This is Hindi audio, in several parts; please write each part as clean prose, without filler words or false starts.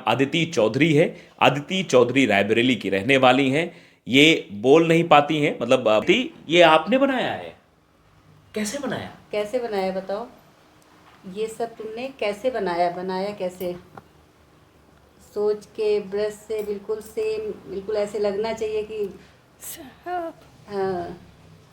अदिति चौधरी है। अदिति चौधरी रायबरेली की रहने वाली हैं। ये बोल नहीं पाती हैं, मतलब अदिति, ये आपने बनाया है? कैसे बनाया? कैसे बनाया बताओ? ये सब तुमने कैसे बनाया? बनाया कैसे? सोच के ब्रश से बिल्कुल सेम, बिल्कुल ऐसे लगना चाहिए कि हाँ।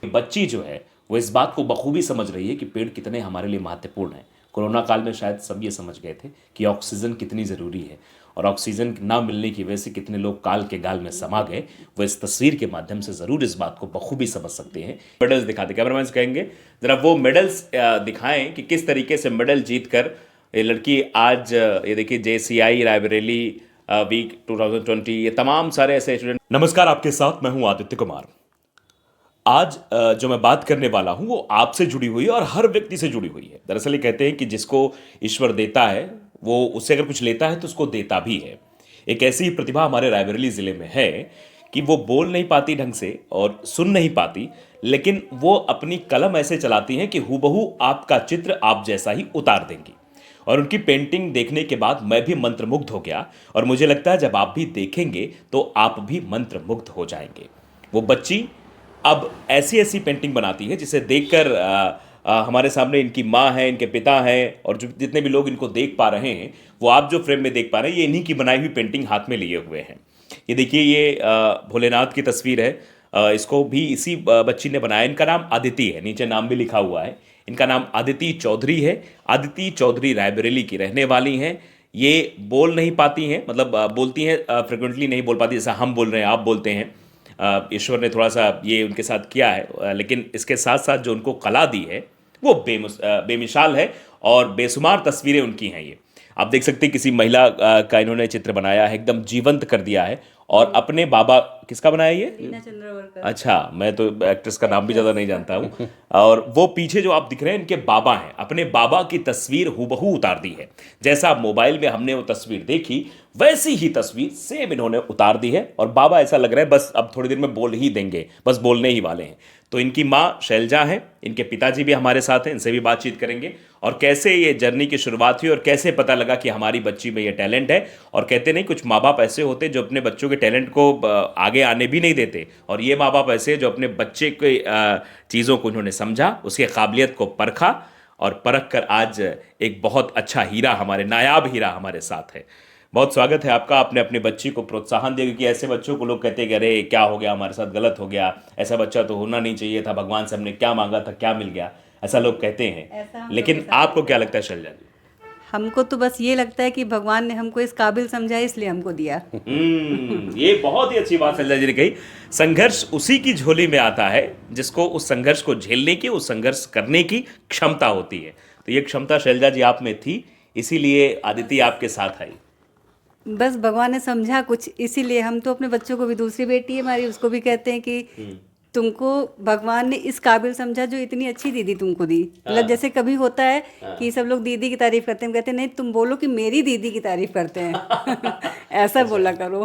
बच्ची जो है वो इस बात को बखूबी समझ रही है कि पेड़ कितने हमारे लिए महत्वपूर्ण हैं। कोरोना काल में शायद सब ये समझ गए थे कि ऑक्सीजन कितनी ज़रूरी है, और ऑक्सीजन ना मिलने की वजह से कितने लोग काल के गाल में समा गए, वो इस तस्वीर के माध्यम से ज़रूर इस बात को बखूबी समझ सकते हैं। मेडल्स दिखाते, कैमरामैन से कहेंगे ज़रा वो मेडल्स दिखाएं कि किस तरीके से मेडल जीत कर ये लड़की आज ये देखिए JCI रायबरेली वीक 2020, ये तमाम सारे ऐसे स्टूडेंट। नमस्कार, आपके साथ मैं हूं आदित्य कुमार। आज जो मैं बात करने वाला हूं वो आपसे जुड़ी हुई है और हर व्यक्ति से जुड़ी हुई है। दरअसल ये कहते हैं कि जिसको ईश्वर देता है वो उससे अगर कुछ लेता है तो उसको देता भी है। एक ऐसी ही प्रतिभा हमारे रायबरेली ज़िले में है कि वो बोल नहीं पाती ढंग से और सुन नहीं पाती, लेकिन वो अपनी कलम ऐसे चलाती हैं कि हूबहू आपका चित्र आप जैसा ही उतार देंगी। और उनकी पेंटिंग देखने के बाद मैं भी मंत्रमुग्ध हो गया, और मुझे लगता है जब आप भी देखेंगे तो आप भी मंत्रमुग्ध हो जाएंगे। वो बच्ची अब ऐसी ऐसी पेंटिंग बनाती है जिसे देखकर हमारे सामने इनकी माँ है, इनके पिता हैं, और जो जितने भी लोग इनको देख पा रहे हैं वो आप जो फ्रेम में देख पा रहे हैं ये इन्हीं की बनाई हुई पेंटिंग हाथ में लिए हुए हैं। ये देखिए, ये भोलेनाथ की तस्वीर है। इसको भी इसी बच्ची ने बनाया। इनका नाम अदिति है, नीचे नाम भी लिखा हुआ है। इनका नाम अदिति चौधरी है। अदिति चौधरी रायबरेली की रहने वाली हैं। ये बोल नहीं पाती हैं, मतलब बोलती हैं फ्रिक्वेंटली नहीं बोल पाती, जैसा हम बोल रहे हैं, आप बोलते हैं। ईश्वर ने थोड़ा सा ये उनके साथ किया है, लेकिन इसके साथ साथ जो उनको कला दी है वो बेमिसाल है, और बेशुमार तस्वीरें उनकी हैं। ये आप देख सकते हैं किसी महिला का इन्होंने चित्र बनाया है, एकदम जीवंत कर दिया है। और अपने बाबा, किसका बनाया ये? रीना चंद्रावरकर। अच्छा, मैं तो एक्ट्रेस का नाम भी ज़्यादा नहीं जानता हूँ। और वो पीछे जो आप दिख रहे हैं इनके बाबा हैं, अपने बाबा की तस्वीर हूबहू उतार दी है। जैसा मोबाइल में हमने वो तस्वीर देखी वैसी ही तस्वीर सेम इन्होंने उतार दी है, और बाबा ऐसा लग रहा है बस अब थोड़ी देर में बोल ही देंगे, बस बोलने ही वाले हैं। तो इनकी माँ शैलजा है, इनके पिताजी भी हमारे साथ हैं, इनसे भी बातचीत करेंगे और कैसे ये जर्नी की शुरुआत हुई और कैसे पता लगा कि हमारी बच्ची में ये टैलेंट है। और कहते नहीं, कुछ माँ बाप ऐसे होते जो अपने बच्चों के टैलेंट को आगे आने भी नहीं देते, और ये माँ बाप ऐसे जो अपने बच्चे के चीज़ों को उन्होंने समझा, उसकी काबिलियत को परखा, और परख कर आज एक बहुत अच्छा हीरा, हमारे नायाब हीरा हमारे साथ है। बहुत स्वागत है आपका। आपने अपने बच्ची को प्रोत्साहन दिया, क्योंकि ऐसे बच्चों को लोग कहते हैं कि अरे क्या हो गया, हमारे साथ गलत हो गया, ऐसा बच्चा तो होना नहीं चाहिए था, भगवान से हमने क्या मांगा था क्या मिल गया, ऐसा लोग कहते हैं। लेकिन आपको क्या लगता है शैलजा जी? हमको तो बस ये लगता है कि भगवान ने हमको इस काबिल समझा, इसलिए हमको दिया। ये बहुत ही अच्छी बात शैलजा जी ने कही। संघर्ष उसी की झोली में आता है जिसको उस संघर्ष को झेलने की, उस संघर्ष करने की क्षमता होती है। तो ये क्षमता शैलजा जी आप में थी, इसीलिए आदिति आपके साथ आई। बस भगवान ने समझा कुछ, इसीलिए हम तो अपने बच्चों को भी, दूसरी बेटी है हमारी, उसको भी कहते हैं कि तुमको भगवान ने इस काबिल समझा जो इतनी अच्छी दीदी तुमको दी। मतलब जैसे कभी होता है कि सब लोग दीदी की तारीफ करते हैं, कहते हैं नहीं तुम बोलो कि मेरी दीदी की तारीफ करते हैं। ऐसा बोला करो।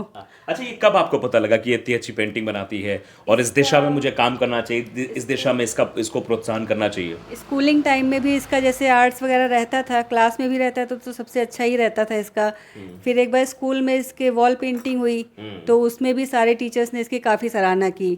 अच्छा, ये कब आपको पता लगा कि ये इतनी अच्छी पेंटिंग बनाती है और इस दिशा में मुझे काम करना चाहिए, इस दिशा में इसको प्रोत्साहन करना चाहिए? स्कूलिंग टाइम में भी इसका जैसे आर्ट्स वगैरह रहता था, क्लास में भी रहता था तो सबसे अच्छा ही रहता था इसका। फिर एक बार स्कूल में इसके वॉल पेंटिंग हुई तो उसमें भी सारे टीचर्स ने इसकी काफ़ी सराहना की।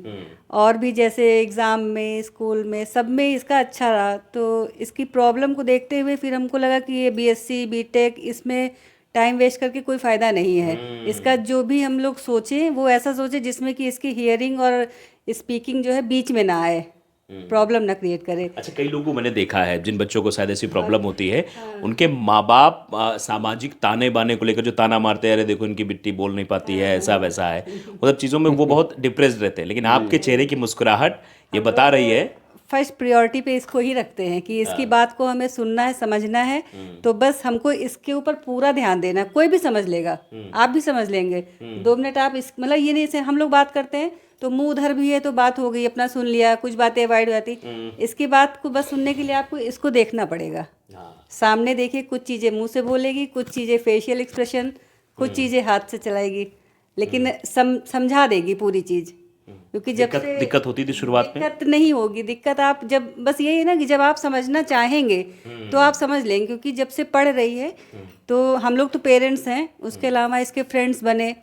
और भी जैसे एग्ज़ाम में, स्कूल में, सब में इसका अच्छा रहा। तो इसकी प्रॉब्लम को देखते हुए फिर हमको लगा कि ये BSc BTech इसमें टाइम वेस्ट करके कोई फ़ायदा नहीं है। इसका जो भी हम लोग सोचें वो ऐसा सोचें जिसमें कि इसकी हियरिंग और स्पीकिंग जो है बीच में ना आए, प्रॉब्लम ना क्रिएट करे। अच्छा, कई लोगों को मैंने देखा है जिन बच्चों को शायद ऐसी प्रॉब्लम होती है, उनके माँ बाप सामाजिक ताने बाने को लेकर जो ताना मारते हैं, अरे देखो इनकी बिट्टी बोल नहीं पाती है, ऐसा वैसा है, वो सब चीज़ों में वो बहुत डिप्रेस्ड रहते हैं। लेकिन आपके चेहरे की मुस्कुराहट ये बता रही है। फर्स्ट प्रायोरिटी पे इसको ही रखते हैं कि इसकी बात को हमें सुनना है, समझना है। तो बस हमको इसके ऊपर पूरा ध्यान देना। कोई भी समझ लेगा, आप भी समझ लेंगे। 2 मिनट आप इस, मतलब ये नहीं, से हम लोग बात करते हैं तो मुंह उधर भी है तो बात हो गई, अपना सुन लिया, कुछ बातें अवॉइड हो जाती। इसकी बात को बस सुनने के लिए आपको इसको देखना पड़ेगा। सामने देखिए, कुछ चीज़ें मुंह से बोलेगी, कुछ चीज़ें फेशियल एक्सप्रेशन, कुछ चीज़ें हाथ से चलाएगी, लेकिन समझा देगी पूरी चीज़। क्योंकि जब से दिक्कत होती थी शुरुआत में? दिक्कत नहीं होगी, दिक्कत आप जब बस यही है ना कि जब आप समझना चाहेंगे तो आप समझ लेंगे, क्योंकि जब से पढ़ रही है तो हम लोग तो पेरेंट्स हैं, उसके अलावा इसके फ्रेंड्स बने,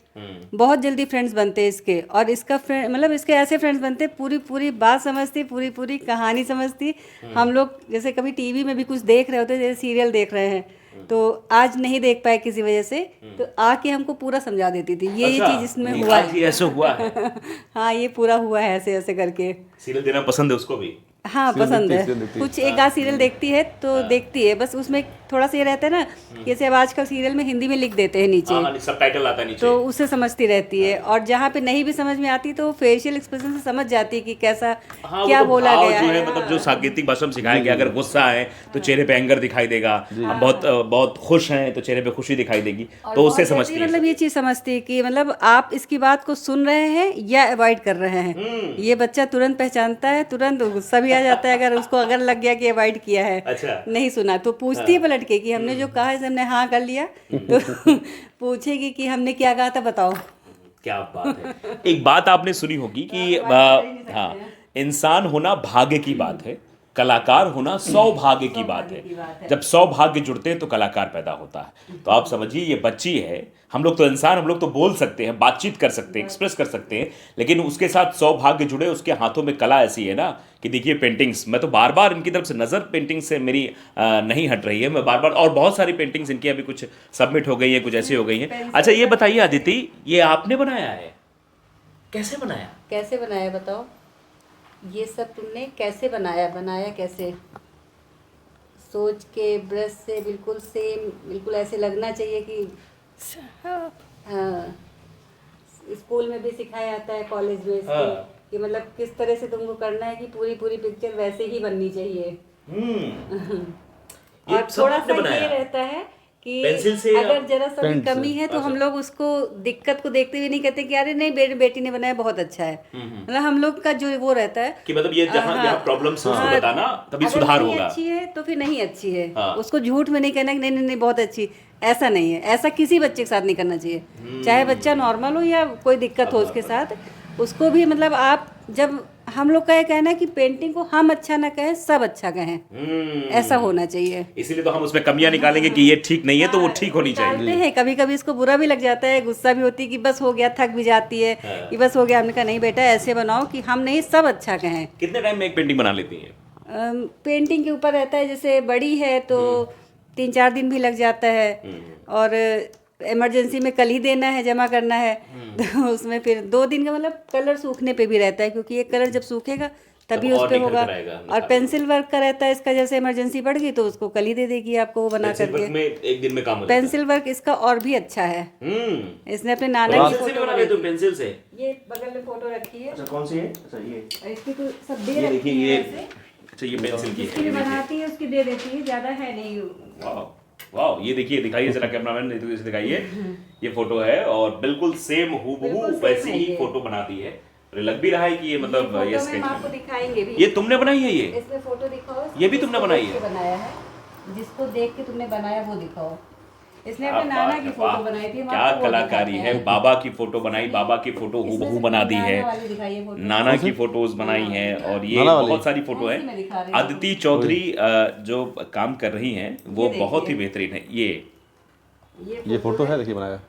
बहुत जल्दी फ्रेंड्स बनते हैं इसके, और इसका फ्रेंड मतलब इसके ऐसे फ्रेंड्स बनते, पूरी पूरी बात समझती, पूरी पूरी कहानी समझती। हम लोग जैसे कभी टीवी में भी कुछ देख रहे होते, जैसे सीरियल देख रहे हैं तो आज नहीं देख पाए किसी वजह से, तो आके हमको पूरा समझा देती थी ये चीज़ इसमें हुआ है। ऐसे हुआ है। हाँ, ये पूरा हुआ है ऐसे ऐसे करके। सीरियल देना पसंद है उसको भी? हाँ, पसंद है। कुछ एक आध सीरियल देखती है तो देखती है, बस उसमें थोड़ा सा ये रहता है ना, जैसे अब आजकल सीरियल में हिंदी में लिख देते हैं नीचे, सबटाइटल आता है नीचे, तो उससे समझती रहती है, और जहाँ पे नहीं भी समझ में आती तो फेशियल एक्सप्रेशन से समझ जाती है कि कैसा क्या बोला गया है। मतलब जो सांकेतिक भाषा में सिखाया गया, अगर गुस्सा है तो चेहरे पे एंगर दिखाई देगा, बहुत बहुत खुश हैं तो चेहरे पे खुशी दिखाई देगी, तो उससे समझती है। मतलब ये चीज़ समझती है कि मतलब आप इसकी बात को सुन रहे हैं या अवॉइड कर रहे हैं। ये बच्चा तुरंत पहचानता है, तुरंत गुस्सा भी आ जाता है अगर उसको अगर लग गया कि अवॉइड किया है। अच्छा। नहीं सुना तो पूछती है पलट के कि हमने जो कहा है हमने हाँ कर लिया, तो पूछेगी कि हमने क्या कहा था बताओ। क्या बात है। एक बात आपने सुनी होगी कि हाँ, इंसान होना भाग्य की बात है, कलाकार होना सौभाग्य की बात है। जब सौभाग्य जुड़ते हैं तो कलाकार पैदा होता है। तो आप समझिए ये बच्ची है, हम लोग तो इंसान, हम लोग तो बोल सकते हैं, बातचीत कर सकते हैं, एक्सप्रेस कर सकते हैं, लेकिन उसके साथ सौभाग्य जुड़े, उसके हाथों में कला ऐसी है ना कि देखिए पेंटिंग्स, मैं तो बार बार इनकी तरफ से नज़र पेंटिंग से मेरी नहीं हट रही है, मैं बार बार, और बहुत सारी पेंटिंग्स इनकी अभी कुछ सबमिट हो गई है, कुछ ऐसी हो गई हैं। अच्छा ये बताइए अदिति, ये आपने बनाया है, कैसे बनाया? कैसे बनाया बताओ, ये सब तुमने कैसे बनाया, बनाया कैसे? सोच के ब्रश से बिल्कुल सेम, बिल्कुल ऐसे लगना चाहिए कि हाँ, स्कूल में भी सिखाया जाता है, कॉलेज में इसको, कि मतलब किस तरह से तुमको करना है कि पूरी पूरी पिक्चर वैसे ही बननी चाहिए। और थोड़ा सा ये रहता है कि पेंसिल से अगर जरा सा भी कमी है तो हम लोग उसको दिक्कत को देखते हुए नहीं कहते कि अरे नहीं बेटी ने बनाया बहुत अच्छा है। मतलब हम लोग का जो वो रहता है कि मतलब ये जहाँ यहाँ प्रॉब्लम्स है उसको बताना, तभी सुधार होगा। अच्छी है तो फिर नहीं अच्छी है, उसको झूठ में नहीं कहना कि नहीं बहुत अच्छी, ऐसा नहीं है। ऐसा किसी बच्चे के साथ नहीं करना चाहिए, चाहे बच्चा नॉर्मल हो या कोई दिक्कत हो उसके साथ, उसको भी मतलब आप जब हम लोग का ये कहना है कि पेंटिंग को हम अच्छा ना कहें, सब अच्छा कहें, ऐसा होना चाहिए। इसीलिए तो हम उसमें कमियां निकालेंगे कि ये ठीक नहीं है तो वो ठीक होनी चाहिए। हैं कभी कभी इसको बुरा भी लग जाता है, गुस्सा भी होती है कि बस हो गया, थक भी जाती है कि बस हो गया। हमने कहा नहीं बेटा ऐसे बनाओ कि हम नहीं सब अच्छा कहें। कितने टाइम में एक पेंटिंग बना लेती है? पेंटिंग के ऊपर रहता है, जैसे बड़ी है तो 3-4 दिन भी लग जाता है, और इमरजेंसी में कल ही देना है, जमा करना है, तो उसमें फिर 2 दिन का मतलब कलर सूखने पे भी रहता है, क्योंकि ये कलर जब सूखेगा तभी उस पे होगा। और पेंसिल वर्क का रहता है इसका, जैसे इमरजेंसी पड़ गई तो उसको कल ही दे देगी आपको वो बना करके। में एक दिन में काम हो जाता है। पेंसिल वर्क इसका और भी अच्छा है। इसने अपने नाना की फोटो बना लेते हो पेंसिल से? ये बगल में फोटो रखी है। अच्छा कौन सी है? अच्छा ये इसकी तो सब दे ये देखिए ये, ऐसे। अच्छा ये पेंसिल की जिसकी बनाती है उसकी दे देती है, ज्यादा है नहीं। वाह, ये देखिए, दिखाइए जरा कैमरामैन, नहीं तो इसे दिखाइए। ये फोटो है और बिल्कुल सेम हूबहू वैसी ही फोटो बनाती है, लग भी रहा है कि ये मतलब ये स्केच आपको दिखाएंगे भी। ये तुमने बनाई है? ये इसमें फोटो दिखाओ, ये भी तुमने बनाई है? बनाया है, जिसको देख के तुमने बनाया वो दिखाओ। इसने अपने नाना की फोटो बनाई थी। क्या कलाकारी है, बाबा की फोटो बनाई, बाबा की फोटो हूबहू बना दी है, नाना की फोटोज बनाई है, और ये बहुत सारी फोटो है। अदिति चौधरी जो काम कर रही हैं वो बहुत ही बेहतरीन है। ये फोटो है, देखिए बनाया।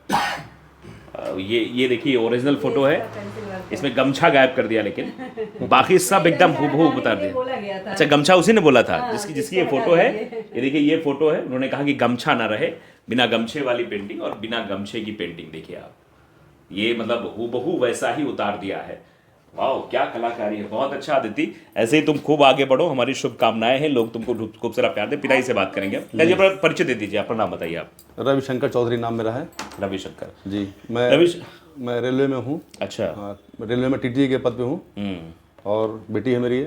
ये देखिए ओरिजिनल फोटो है, इसमें गमछा गायब कर दिया, लेकिन बाकी सब एकदम हूबहू उतार दिया। अच्छा गमछा उसी ने बोला था, जिसकी ये फोटो है, ये देखिए ये फोटो है, उन्होंने कहा कि गमछा ना रहे, बिना गमछे वाली पेंटिंग और बिना गमछे की पेंटिंग। देखिए आप, ये मतलब हूबहू वैसा ही उतार दिया है। वाह क्या कलाकारी है, बहुत अच्छा अदिति, ऐसे ही तुम खूब आगे बढ़ो, हमारी शुभकामनाएं हैं, लोग तुमको खूब सारा प्यार दे। पिताजी से बात करेंगे, परिचय दे दीजिए, अपना नाम बताइए आप। रविशंकर चौधरी नाम मेरा है। रविशंकर जी, मैं रेलवे में हूँ। अच्छा। रेलवे में टीटी के पद पे हूँ, और बेटी है मेरी।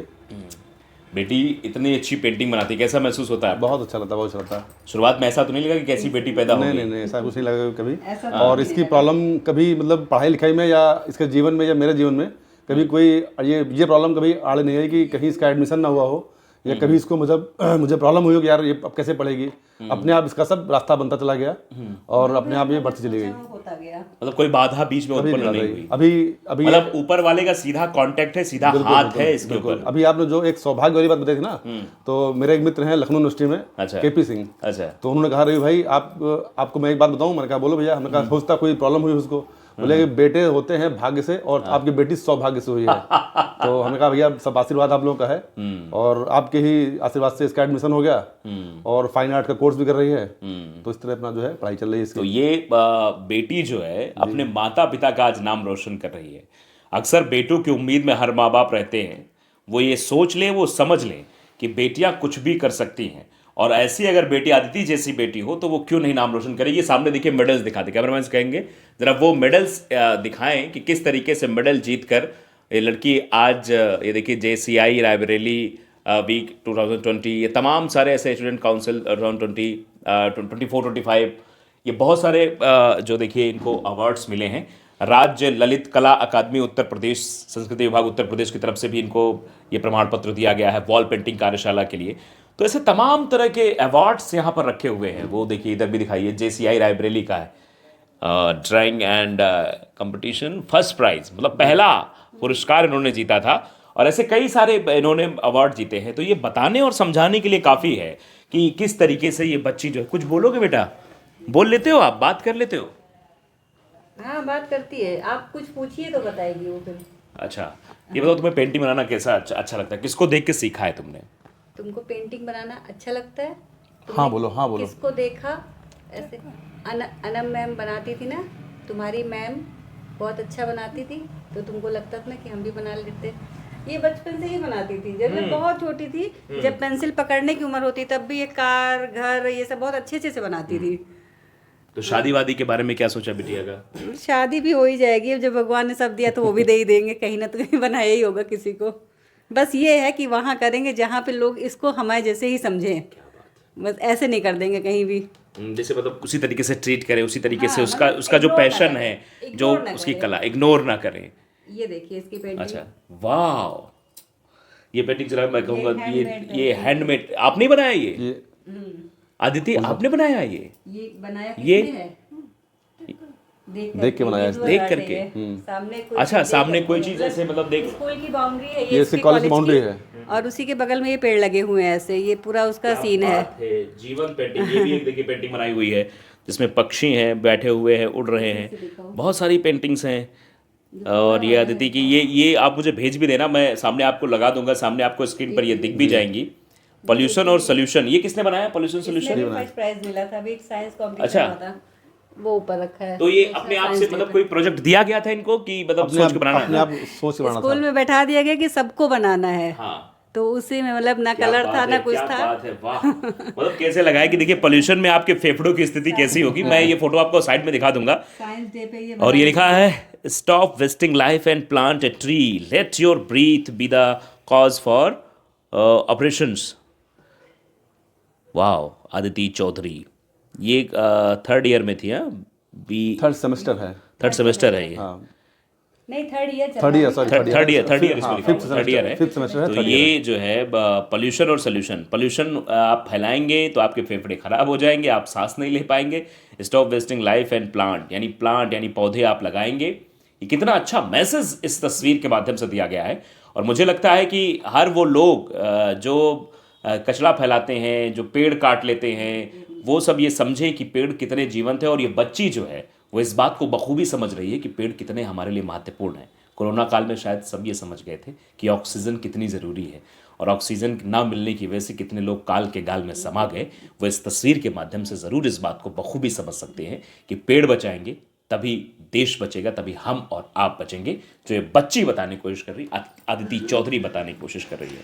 बेटी इतनी अच्छी पेंटिंग बनाती है, कैसा महसूस होता है? बहुत अच्छा लगता है, बहुत अच्छा लगता है। शुरुआत में ऐसा तो नहीं लगा कि कैसी बेटी पैदा हो? नहीं, ऐसा कुछ नहीं लगा कभी। और इसकी प्रॉब्लम कभी मतलब पढ़ाई लिखाई में या इसके जीवन में या मेरे जीवन में कभी कोई ये प्रॉब्लम कभी आड़े नहीं आई कि कहीं इसका एडमिशन ना हुआ हो या कभी इसको मुझे प्रॉब्लम हुई हो कि यार ये अब कैसे पढ़ेगी, अपने आप इसका सब रास्ता बनता चला गया और अपने आप ये बढ़ती चली गई। होता गया। मतलब कोई बाधा बीच में कभी उत्पन्न नहीं नहीं हुई। अभी मतलब ऊपर वाले का सीधा कांटेक्ट है, सीधा हाथ है इसके ऊपर। अभी आपने जो एक सौभाग्य वाली बात बताई थी ना, तो मेरे एक मित्र हैं लखनऊ यूनिवर्सिटी में, अच्छा। केपी सिंह। अच्छा। तो उन्होंने कहा रवि भाई आपको मैं एक बात बताऊं। मैंने कहा बोलो भैया। हमने कहा सोचता कोई प्रॉब्लम हुई उसको, बोले कि बेटे होते हैं भाग्य से और आपकी बेटी सौभाग्य से हुई है। तो हमने कहा भैया सब आशीर्वाद आप लोगों का है और आपके ही आशीर्वाद से इसका एडमिशन हो गया और फाइन आर्ट का कोर्स भी कर रही है। तो इस तरह अपना जो है पढ़ाई चल रही है इसकी। तो ये बेटी जो है अपने माता पिता का आज नाम रोशन कर रही है। अक्सर बेटों की उम्मीद में हर माँ बाप रहते हैं, वो ये सोच लें, वो समझ लें कि बेटियां कुछ भी कर सकती हैं और ऐसी अगर बेटी आदिति जैसी बेटी हो तो वो क्यों नहीं नाम रोशन करेगी। ये सामने देखिए मेडल्स दिखाते, कैमरामैन कहेंगे जरा वो मेडल्स दिखाएं कि किस तरीके से मेडल जीत कर ये लड़की आज ये देखिए JCI रायबरेली वीक 2020, ये तमाम सारे ऐसे स्टूडेंट काउंसिल 2024-25, ये बहुत सारे जो देखिए इनको अवार्ड्स मिले हैं। राज्य ललित कला अकादमी उत्तर प्रदेश, संस्कृति विभाग उत्तर प्रदेश की तरफ से भी इनको ये प्रमाण पत्र दिया गया है वॉल पेंटिंग कार्यशाला के लिए। तो ऐसे तमाम तरह के अवार्ड्स यहाँ पर रखे हुए हैं। वो देखिए इधर भी दिखाइए, JCI रायबरेली का है drawing and competition first prize, मतलब पहला पुरस्कार इन्होंने जीता था। और ऐसे कई सारे इन्होंने अवार्ड जीते हैं। तो ये बताने और समझाने के लिए काफ़ी है कि किस तरीके से ये बच्ची जो है। कुछ बोलोगे बेटा? बोल लेते हो आप, बात कर लेते हो? हाँ बात करती है। आप कुछ पूछिए तो बताएगी वो फिर। अच्छा, ये बताओ तुम्हें पेंटिंग बनाना कैसा अच्छा लगता है? किसको देख के सीखा है तुमने? तुमको पेंटिंग बनाना अच्छा लगता है? हाँ बोलो, हाँ बोलो। किसको देखा ऐसे? अनम मैम बनाती थी ना, तुम्हारी मैम बहुत अच्छा बनाती थी, तो तुमको लगता था ना कि हम भी बना लेते। ये बचपन से ही बनाती थी। जब मैं बहुत छोटी थी, जब पेंसिल पकड़ने की उम्र होती तब भी ये कार घर ये सब बहुत अच्छे से बनाती थी। तो शादी वादी के बारे में क्या सोचा बिटिया का? शादी भी हो ही जाएगी, अब जब भगवान ने सब दिया तो वो भी दे ही देंगे, कहीं ना तो कहीं बनाया ही होगा किसी को। बस ये है कि वहाँ करेंगे जहाँ पे लोग इसको हमारे जैसे ही समझें, बस ऐसे नहीं कर देंगे कहीं भी। जैसे मतलब उसी तरीके से ट्रीट करें, उसी तरीके से हाँ, उसका मतलब उसका जो ignore ना पैशन करें, है, ignore जो ना उसकी करें। कला, इग्नोर ना करें। ये देखिए इसकी पेंटिंग। अच्छा, वाह, ये पेंटिंग जरा मैं कहूँगा handmade ये हैंडमेड आपने ही बनाया ये? आदिति आपने बनाया ये? ये बनाया ये? किसने है? देख के बनाया इसने। देख करके? सामने कोई अच्छा, चीज़ सामने देख कोई करके। चीज़ ऐसे मतलब देख। स्कूल की बाउंड्री है ये इसके कॉलेज की बाउंड्री है और उसी के बगल में ये पेड़ लगे हुए हैं ऐसे, ये पूरा उसका सीन है। बात जीवन पेंटिंग। ये भी एक देखिए पेंटिंग बनाई हुई है जिसमें पक्षी हैं, बैठे हुए हैं, उड़ रहे हैं। बहुत सारी पेंटिंग्स हैं। और ये आदिति की ये आप मुझे भेज भी देना, मैं सामने आपको लगा दूंगा, सामने आपको स्क्रीन पर ये दिख भी जाएंगी। पॉल्यूशन और सोल्यूशन, ये किसने बनाया? Pollution solution. फर्स्ट प्राइज मिला था, अभी एक साइंस अच्छा। कॉम्पिटिशन हुआ था, वो ऊपर रखा है। तो ये अपने आप से मतलब कोई प्रोजेक्ट दिया गया था इनको कि मतलब सोच के बनाना अपने है? आप सोच के बनाना स्कूल में बैठा दिया गया कि सबको बनाना है। हाँ, तो उसी में मतलब ना क्या कलर बात था है, ना कुछ क्या था। बात है, वाह। मतलब कैसे लगा है कि देखिए पोल्यूशन में आपके फेफड़ों की स्थिति कैसी होगी। मैं ये फोटो आपको साइड में दिखा दूंगा। साइंस डे पे ये और ये लिखा है, stop wasting life and plant a tree, let your breathe be the cause for operations. वाह, आदिति चौधरी, ये 3rd ईयर में थी। हाँ, बी 3rd सेमेस्टर है। 3rd सेमेस्टर है ये। हाँ, नहीं third year third year sorry third year इसमें लिखा हुआ, थर्ड ईयर है। फिफ्थ सेमेस्टर है, तो third ये जो है पोल्यूशन और सोल्यूशन। पोल्यूशन आप फैलाएंगे तो आपके फेफड़े खराब हो जाएंगे, आप सांस नहीं ले पाएंगे। Stop wasting life and plant यानी पौधे आप लगाएंगे। ये कितना अच्छा मैसेज इस तस्वीर के माध्यम से दिया गया है। और मुझे लगता है कि हर वो लोग जो कचरा फैलाते हैं, जो पेड़ काट लेते हैं, वो सब ये समझे कि पेड़ कितने जीवंत है। और ये बच्ची जो है वो इस बात को बखूबी समझ रही है कि पेड़ कितने हमारे लिए महत्वपूर्ण है। कोरोना काल में शायद सब ये समझ गए थे कि ऑक्सीजन कितनी ज़रूरी है और ऑक्सीजन ना मिलने की वजह से कितने लोग काल के गाल में समा गए। वो इस तस्वीर के माध्यम से ज़रूर इस बात को बखूबी समझ सकते हैं कि पेड़ बचाएंगे तभी देश बचेगा, तभी हम और आप बचेंगे। जो ये बच्ची बताने की कोशिश कर रही, आदिति चौधरी बताने की कोशिश कर रही है।